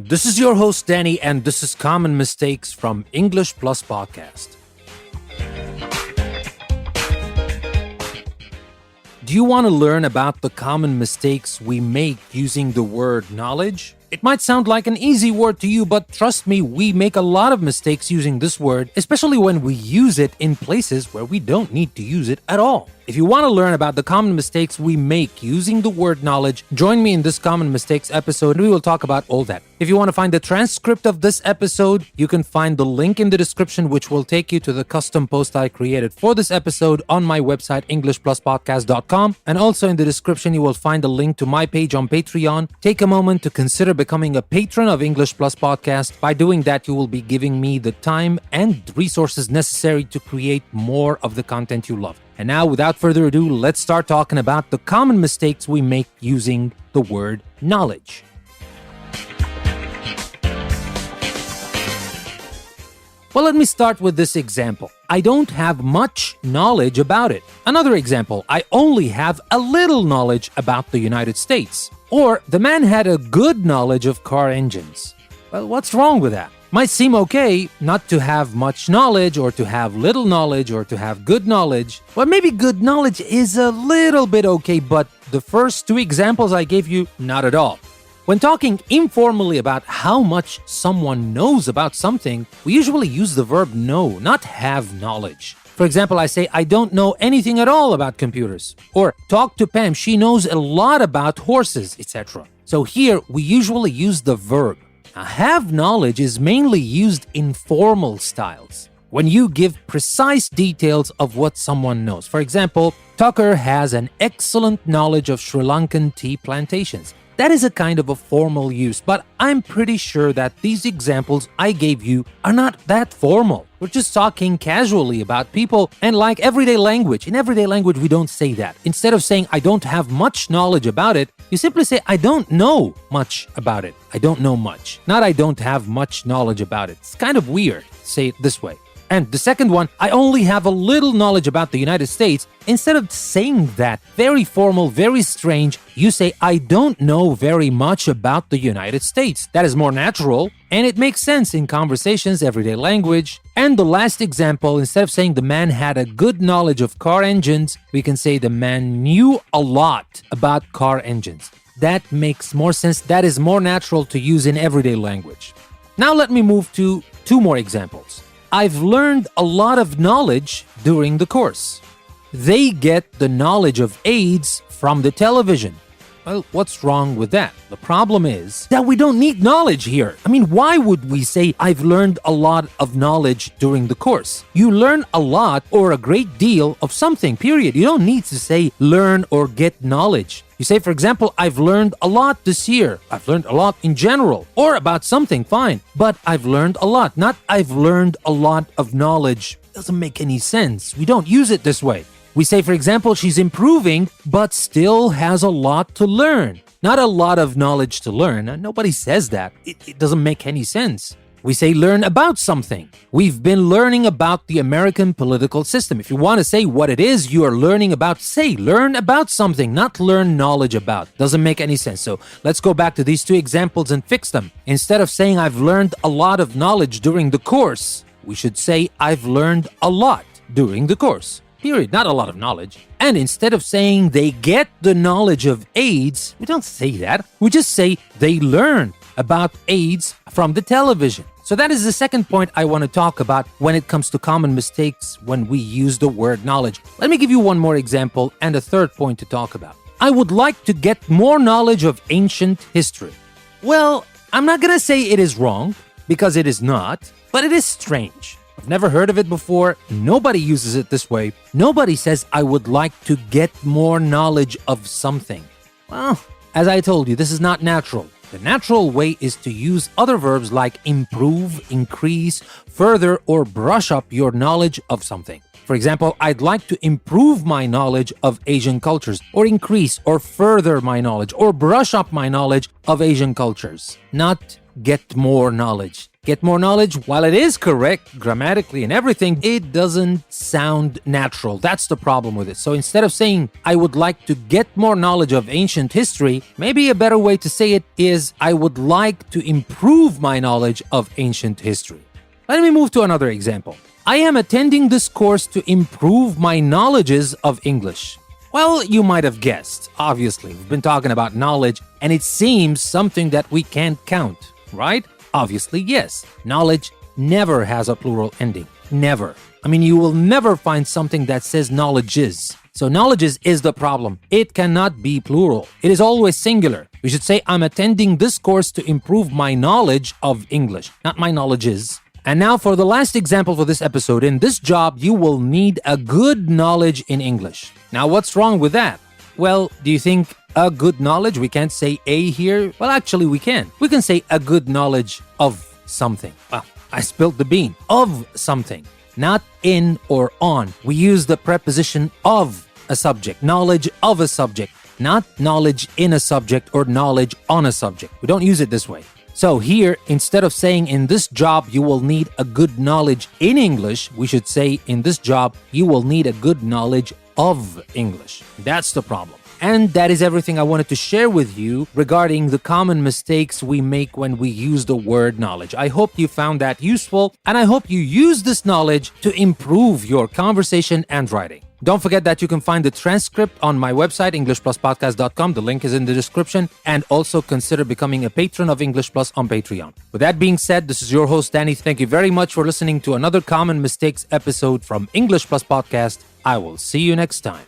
This is your host, Danny, and this is Common Mistakes from English Plus Podcast. Do you want to learn about the common mistakes we make using the word knowledge? It might sound like an easy word to you, but trust me, we make a lot of mistakes using this word, especially when we use it in places where we don't need to use it at all. If you want to learn about the common mistakes we make using the word knowledge, join me in this Common Mistakes episode and we will talk about all that. If you want to find the transcript of this episode, you can find the link in the description which will take you to the custom post I created for this episode on my website EnglishPlusPodcast.com, and also in the description you will find a link to my page on Patreon. Take a moment to consider becoming a patron of English Plus Podcast. By doing that, you will be giving me the time and resources necessary to create more of the content you love. And now, without further ado, let's start talking about the common mistakes we make using the word knowledge. Well, let me start with this example. I don't have much knowledge about it. Another example, I only have a little knowledge about the United States. Or, the man had a good knowledge of car engines. Well, what's wrong with that? Might seem okay not to have much knowledge or to have little knowledge or to have good knowledge. Well, maybe good knowledge is a little bit okay, but the first two examples I gave you, not at all. When talking informally about how much someone knows about something, we usually use the verb know, not have knowledge. For example, I say, I don't know anything at all about computers. Or, talk to Pam, she knows a lot about horses, etc. So here, we usually use the verb. Now, have knowledge is mainly used in formal styles, when you give precise details of what someone knows. For example, Tucker has an excellent knowledge of Sri Lankan tea plantations. That is a kind of a formal use, but I'm pretty sure that these examples I gave you are not that formal. We're just talking casually about people and like everyday language. In everyday language, we don't say that. Instead of saying, I don't have much knowledge about it, you simply say, I don't know much about it. I don't know much. Not I don't have much knowledge about it. It's kind of weird to say it this way. And the second one, I only have a little knowledge about the United States. Instead of saying that, very formal, very strange, you say, I don't know very much about the United States. That is more natural, and it makes sense in conversations, everyday language. And the last example, instead of saying the man had a good knowledge of car engines, we can say the man knew a lot about car engines. That makes more sense. That is more natural to use in everyday language. Now let me move to two more examples. I've learned a lot of knowledge during the course. They get the knowledge of AIDS from the television. Well, what's wrong with that? The problem is that we don't need knowledge here. I mean, why would we say, I've learned a lot of knowledge during the course? You learn a lot or a great deal of something, period. You don't need to say learn or get knowledge. You say, for example, I've learned a lot this year. I've learned a lot in general. Or about something, fine. But I've learned a lot, not I've learned a lot of knowledge. Doesn't make any sense. We don't use it this way. We say, for example, she's improving, but still has a lot to learn. Not a lot of knowledge to learn. Nobody says that. It doesn't make any sense. We say learn about something. We've been learning about the American political system. If you want to say what it is you are learning about, say learn about something, not learn knowledge about. Doesn't make any sense. So let's go back to these two examples and fix them. Instead of saying I've learned a lot of knowledge during the course, we should say I've learned a lot during the course. Period. Not a lot of knowledge. And instead of saying they get the knowledge of AIDS, we don't say that. We just say they learn about AIDS from the television. So that is the second point I want to talk about when it comes to common mistakes when we use the word knowledge. Let me give you one more example and a third point to talk about. I would like to get more knowledge of ancient history. Well, I'm not going to say it is wrong, because it is not, but it is strange. I've never heard of it before. Nobody uses it this way. Nobody says, I would like to get more knowledge of something. Well, as I told you, this is not natural. The natural way is to use other verbs like improve, increase, further, or brush up your knowledge of something. For example, I'd like to improve my knowledge of Asian cultures, or increase or further my knowledge, or brush up my knowledge of Asian cultures. Not get more knowledge. Get more knowledge, while it is correct grammatically and everything, it doesn't sound natural. That's the problem with it. So instead of saying, I would like to get more knowledge of ancient history, maybe a better way to say it is, I would like to improve my knowledge of ancient history. Let me move to another example. I am attending this course to improve my knowledges of English. Well, you might have guessed. Obviously, we've been talking about knowledge, and it seems something that we can't count, right? Obviously, yes. Knowledge never has a plural ending. Never. I mean, you will never find something that says knowledges. So knowledges is the problem. It cannot be plural. It is always singular. We should say, I'm attending this course to improve my knowledge of English, not my knowledges. And now for the last example for this episode. In this job, you will need a good knowledge in English. Now, what's wrong with that? Well, do you think a good knowledge? We can't say a here. Well, actually, we can. We can say a good knowledge of something. Well, I spilled the bean. Of something. Not in or on. We use the preposition of a subject. Knowledge of a subject. Not knowledge in a subject or knowledge on a subject. We don't use it this way. So here, instead of saying in this job you will need a good knowledge in English, we should say in this job you will need a good knowledge of English. That's the problem. And that is everything I wanted to share with you regarding the common mistakes we make when we use the word knowledge. I hope you found that useful, and I hope you use this knowledge to improve your conversation and writing. Don't forget that you can find the transcript on my website, EnglishPlusPodcast.com. The link is in the description. And also consider becoming a patron of English Plus on Patreon. With that being said, this is your host, Danny. Thank you very much for listening to another Common Mistakes episode from English Plus Podcast. I will see you next time.